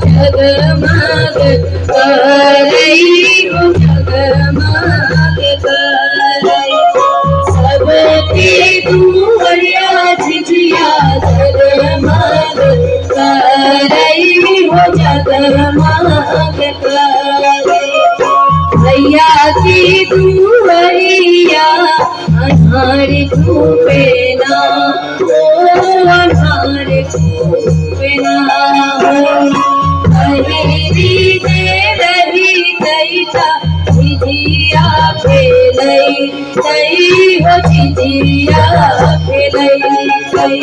जगमग करई हो जगमग करई सबके दुआरिया झिझिया जगमग करई हो जगमग करई भैया की दुआरिया अन्हार धूपे ना ओ अन्हार धूपे ना झिझिया खेलई तई हो झिझिया खेलई तई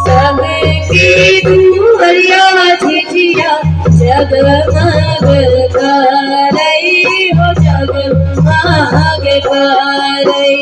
सबकी दुआरिया झिझिया जगमग करई हो जगमग करई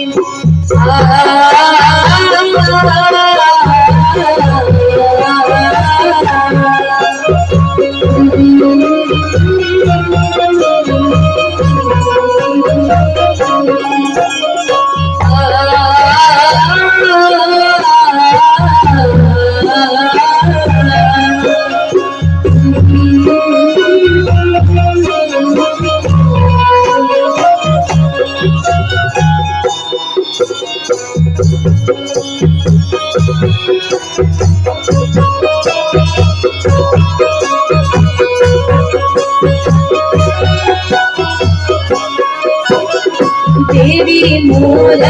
देवी मोर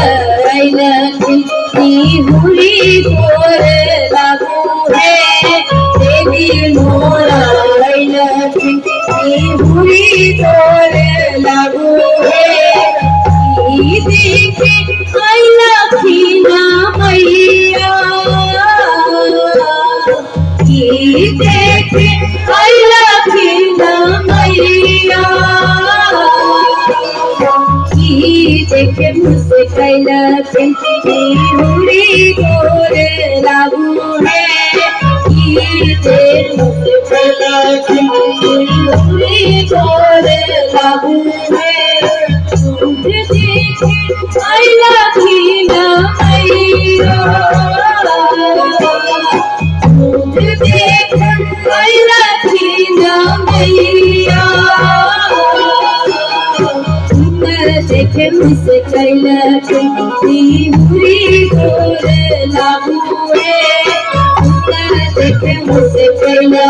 लक्ष्मी हुरी गोर लागू है देवी मोर लक्ष्मी हुरी गोर लागू है देखे आई लक्ष्मी मैया देखे आई लक्ष्मी मैया देखे मुझसे कैला हुरी गोर लागू है मुझसे कैला हुरी गोर लागू है मुझे देखे कैला मैया मुझे देखे कैला मैया देखे मुझसे कैला हुरी गोर लागू है देखे मुझसे कैला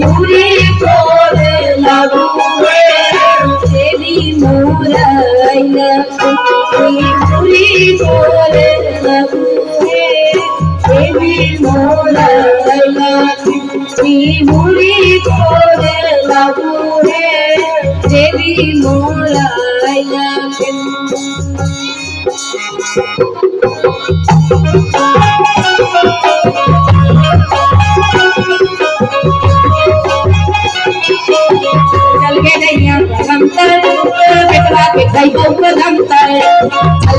हुरी गोर लागू है देवी मोर हुरी गोर लागू है देवी मोर हुरी गोर लागू है देवी मोर चल के नैया हमतर बेटवा के खैबो कदमतर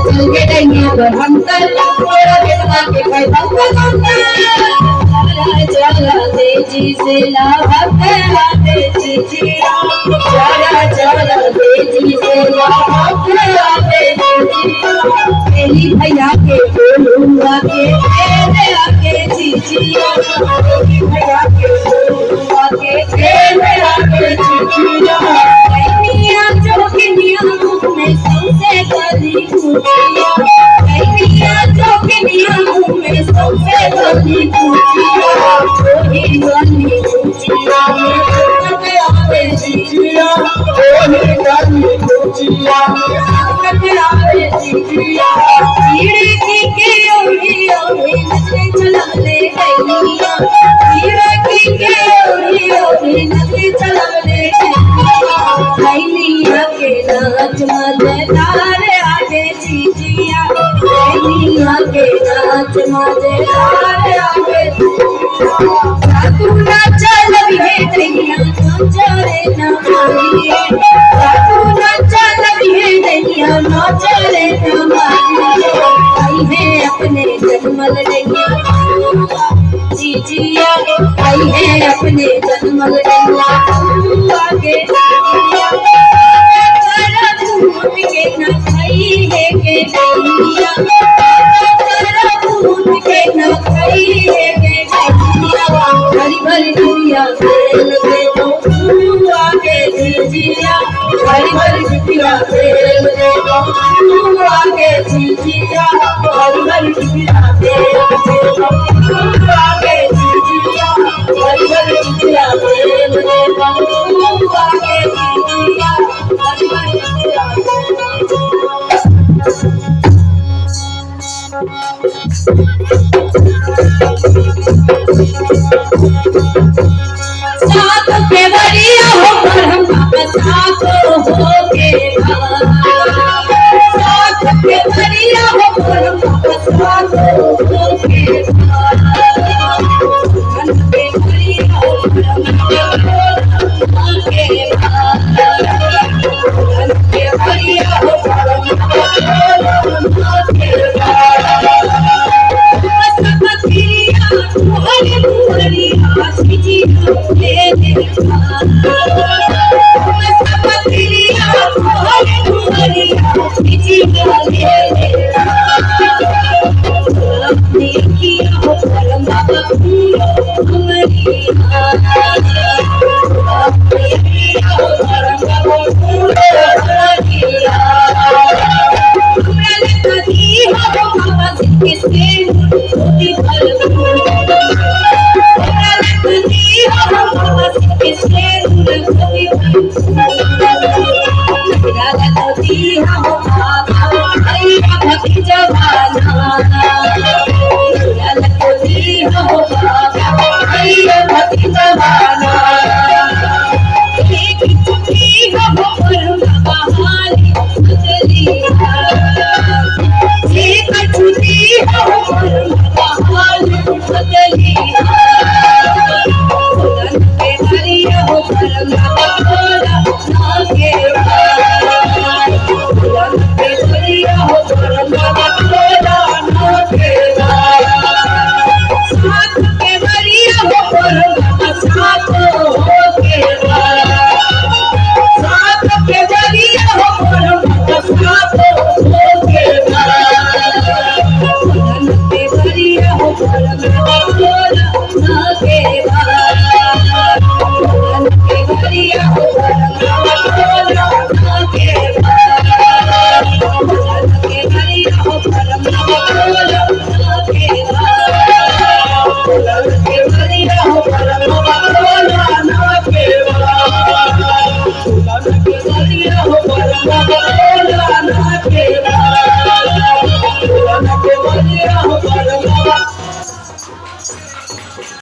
चल के नैया हमतर बेटवा के खैबो कदमतर चला तेजी से लाभत आते चिचिया चला तेजी से लाभत आते चिचिया तेरी भैया के बोलूंगा के तेरे आके चिचिया तेरी भैया के बोलूंगा के तेरे आके चिचिया कैनिया चौकिनिया मुख में सबसे गली कुचिया कैनिया चौकिनिया मुख में सबसे गली कुचिया वही गली कुचिया करके आवे चिचिया वही गली कुचिया करके आवे चिचिया कीड़े की ओढ़ी ओढ़ी नजरे चला ले कैनिया कीड़े की ओढ़ी नजरे चला ले कैनिया के नाच मजेदार आगे चिचिया कैनिया के नाच मजेदार आगे तू ना चल दैया नाचा रे नमालिए साधु नाचा लगे दैया नाचा रे नमालिए आई है अपने जन्मल दैया जीजिया आई है अपने जन्मल दैया आगे के न खाई है के दैया के न खाई है के दैया भरी भरी दुनिया खेल दे दो आगे जीजिया भरी भरी दुनिया खेल दे दो आगे जीजिया भरी भरी दुनिया खेल दे दो आगे जीजिया भरी भरी दुनिया खेल दे दो आगे जीजिया भरी भरी दुनिया साथ के बरिया हो पर हम साथ हो के साथ के बरिया हो पर हम साथ हो के मन के बरिया हो पर हम के मन के बरिया हो पर हम के Bye.